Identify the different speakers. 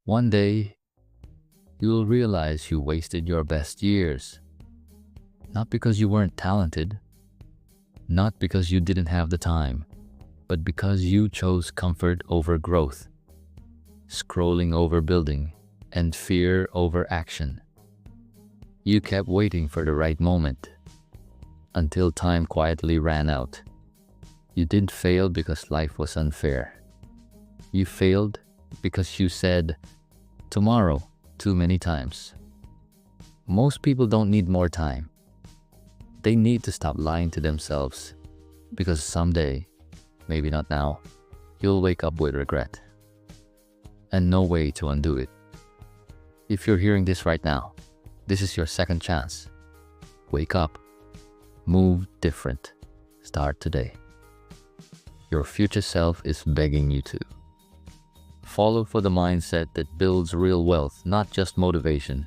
Speaker 1: One day, you'll realize you wasted your best years. Not because you weren't talented, not because you didn't have the time, but because you chose comfort over growth, scrolling over building, and fear over action. You kept waiting for the right moment until time quietly ran out. You didn't fail because life was unfair. You failed because you said, tomorrow, too many times. Most people don't need more time. They need to stop lying to themselves because someday, maybe not now, you'll wake up with regret and no way to undo it. If you're hearing this right now, this is your second chance. Wake up, move different, start today. Your future self is begging you to. Follow for the mindset that builds real wealth, not just motivation.